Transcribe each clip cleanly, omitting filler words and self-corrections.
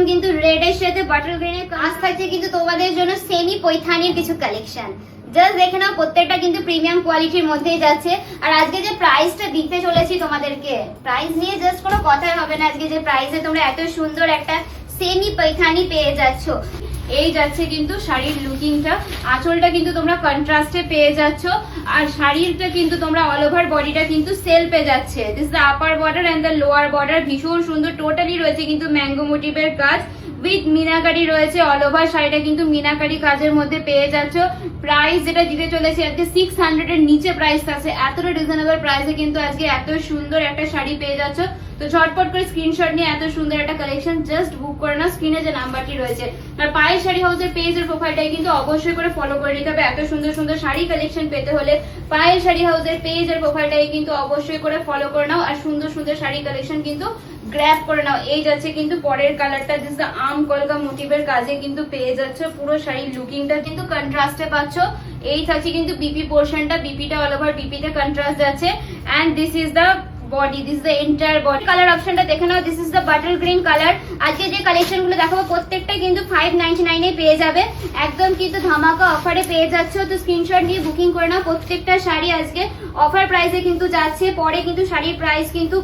কিন্তু রেড এর সাথে বাটার গ্রিনের কাজ থাকছে কিন্তু তোমাদের জন্য সেমি পৈথানির কিছু কালেকশন। জাস্ট দেখে নাও, প্রত্যেকটা কিন্তু প্রিমিয়াম কোয়ালিটির মধ্যেই যাচ্ছে। আর আজকে যে প্রাইসটা দিতে চলেছি তোমাদেরকে, প্রাইস নিয়ে জাস্ট কোনো কথাই হবে না। আজকে যে প্রাইসে তোমরা এত সুন্দর একটা সেমি পৈথানি পেয়ে যাচ্ছ। এই যাচ্ছে কিন্তু শাড়ির লুকিংটা, আঁচলটা কিন্তু তোমরা কন্ট্রাস্টে পেয়ে যাচ্ছ, আর শাড়িটা কিন্তু তোমরা অল ওভার বডিটা কিন্তু সেলফে যাচ্ছে। This the upper border and the lower border, ভীষণ সুন্দর টোটালি রয়েছে কিন্তু ম্যাঙ্গো মোটিভের কাজ উইথ মিনাকারি রয়েছে। অল ওভার শাড়িটা কিন্তু মিনাকারি কাজের মধ্যে পেয়ে যাচ্ছ। প্রাইস যেটা দিতে চলেছে আজকে 600 এর নিচে প্রাইস আছে। এতটা রিজনেবল প্রাইসে কিন্তু আজকে এত সুন্দর একটা শাড়ি পেয়ে যাচ্ছ। তো ঝটপট করে স্ক্রিনশট নিয়ে এত সুন্দর একটা কালেকশন জাস্ট বুক করে নাও। স্ক্রিনে যে নাম্বারটি রয়েছে, আর পায়েল শাড়ি হাউসের পেজের প্রোফাইলটাই কিন্তু অবশ্যই করে ফলো করে নিতে হবে। এত সুন্দর সুন্দর শাড়ি কালেকশন পেতে হলে পায়েল শাড়ি হাউসের পেজের প্রোফাইলটাই কিন্তু অবশ্যই করে ফলো করে নাও, আর সুন্দর সুন্দর শাড়ি কালেকশন কিন্তু গ্র্যাব করে নাও। এই যাচ্ছে কিন্তু পরের কালারটা, দিস দ্য আর্ম কলকা মোটিভের কাজে কিন্তু পেয়ে যাচ্ছে। পুরো শাড়ির লুকিংটা কিন্তু কন্ট্রাস্টে পাচ্ছ। এই থাকছে কিন্তু বিপি পোর্শনটা, বিপিটা অল ওভার বিপিতে কন্ট্রাস্ট যাচ্ছে। And this is the body, this the entire body. Colour অপশনটা দেখে নাও, this is the butter green colour. আজকে যে কালেকশন গুলো দেখাবো প্রত্যেকটা কিন্তু 599 এ পেয়ে যাবে, একদম কিন্তু ধামাকা অফারে পেয়ে যাচ্ছ। তো স্ক্রিনশট নিয়ে বুকিং করে নাও। প্রত্যেকটা শাড়ি আজকে অফার প্রাইসে কিন্তু যাচ্ছে, পরে কিন্তু শাড়ির প্রাইস কিন্তু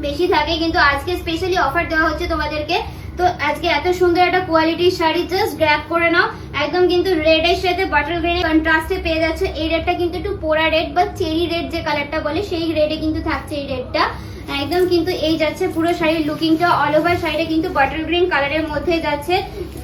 বেশি থাকে, কিন্তু আজকে স্পেশালি অফার দেওয়া হচ্ছে তোমাদেরকে। তো আজকে এত সুন্দর একটা কোয়ালিটির শাড়ি জাস্ট গ্র্যাব করে নাও। একদম কিন্তু রেড এর সাথে বাটার গ্রিনের কন্ট্রাস্টে পেয়ে যাচ্ছে। এই রেডটা কিন্তু একটু পোড়া রেড বা চেরি রেড যে কালারটা বলে সেই রেডে কিন্তু থাকছে এই রেডটা। একদম কিন্তু এই যাচ্ছে পুরো শাড়ির লুকিংটা, অল ওভার শাড়িটা কিন্তু বাটার গ্রিন কালারের মধ্যে যাচ্ছে।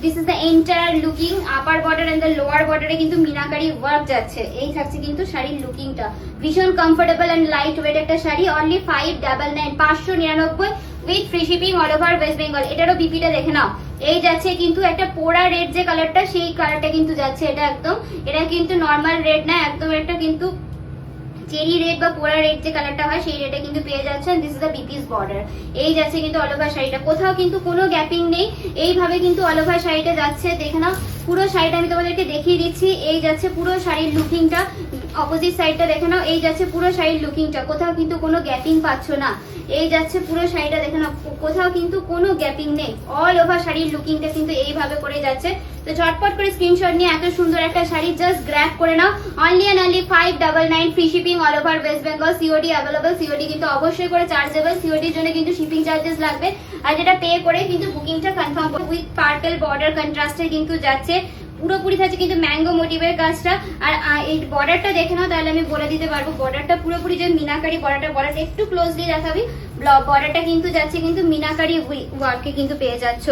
This is the entire looking, upper border and the lower বর্ডারে কিন্তু মিনাকারি ওয়ার্ক যাচ্ছে। এই থাকছে কিন্তু শাড়ির লুকিংটা, ভীষণ কমফোর্টেবল এন্ড লাইট ওয়েট একটা sari. Only 599, 599 with free shipping all over West Bengal. এটারও বিপিটা দেখে নাও। এই যাচ্ছে কিন্তু একটা পোড়া রেড যে কালারটা সেই কালারটা কিন্তু যাচ্ছে। এটা একদম, এটা কিন্তু নর্মাল রেড না, একদম একটা কিন্তু চেরি রেড বা পোড়া রেড যে কালারটা হয় সেই রেডে কিন্তু পেয়ে যাচ্ছেন। This is the BP's border. এই যাচ্ছে কিন্তু অল ওভার শাড়িটা, কোথাও কিন্তু কোনো গ্যাপিং নেই, এইভাবে কিন্তু অল ওভার শাড়িটা যাচ্ছে। দেখে নাও পুরো শাড়িটা আমি তোমাদেরকে দেখিয়ে দিচ্ছি। এই যাচ্ছে পুরো শাড়ির লুকিংটা, অপোজিট সাইডটা দেখে নাও। এই যাচ্ছে পুরো শাড়ির লুকিংটা, কোথাও কিন্তু কোনো গ্যাপিং পাচ্ছ না। এই যাচ্ছে পুরো শাড়িটা দেখে নাও, কোথাও কিন্তু কোনো গ্যাপিং নেই। অল ওভার শাড়ির লুকিংটা কিন্তু এইভাবে করে যাচ্ছে। তো ঝটপট করে স্ক্রিনশট নিয়ে এত সুন্দর একটা শাড়ি জাস্ট গ্র্যাব করে নাও। Only and only 599, free shipping all over West Bengal. COD available, COD কিন্তু অবশ্যই করে চার্জেবল। সিওডির জন্য কিন্তু শিপিং চার্জেস লাগবে, আর যেটা পে করে কিন্তু বুকিংটা কনফার্ম করে। উইথ পার্পল বর্ডার কন্ট্রাস্টে কিন্তু যাচ্ছে, পুরোপুরি থাকছে কিন্তু ম্যাঙ্গো মোটিভের কাজটা। আর এই বর্ডারটা দেখে নাও, তাহলে আমি বলে দিতে পারবো বর্ডারটা পুরোপুরি যে মিনাকারি বর্ডারটা একটু ক্লোজলি দেখাবি। বর্ডারটা কিন্তু যাচ্ছে কিন্তু মিনাকারি ওয়ার্কে কিন্তু পেয়ে যাচ্ছ।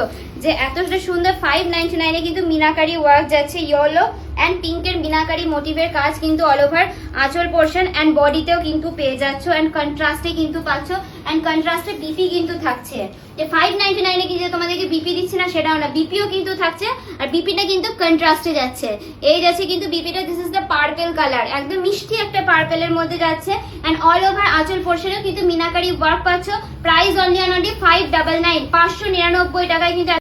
যে এতটা সুন্দর 599 এ কিন্তু মিনাকারি ওয়ার্ক যাচ্ছে। ইয়েলো অ্যান্ড পিঙ্কের মিনাকারি মোটিভের কাজ কিন্তু অল ওভার আঁচল পোর্শন অ্যান্ড বডিতেও কিন্তু পেয়ে যাচ্ছ। অ্যান্ড কন্ট্রাস্টে কিন্তু পাচ্ছ, অ্যান্ড কন্ট্রাস্টে বিপি কিন্তু থাকছে। যে 599 এ কিন্তু তোমাদেরকে বিপি দিচ্ছে না সেটাও না, বিপিও কিন্তু থাকছে, আর বিপিটা কিন্তু কন্ট্রাস্টে যাচ্ছে। এই যাচ্ছে কিন্তু বিপিটা, this is the purple colour, একদম মিষ্টি একটা পার্পলের মধ্যে যাচ্ছে। অ্যান্ড অল ওভার আঁচল পোর্শনেও কিন্তু মিনাকারি ওয়ার্ক পাচ্ছ। প্রাইস অনলি অনলি 599, 599 টাকায় কিন্তু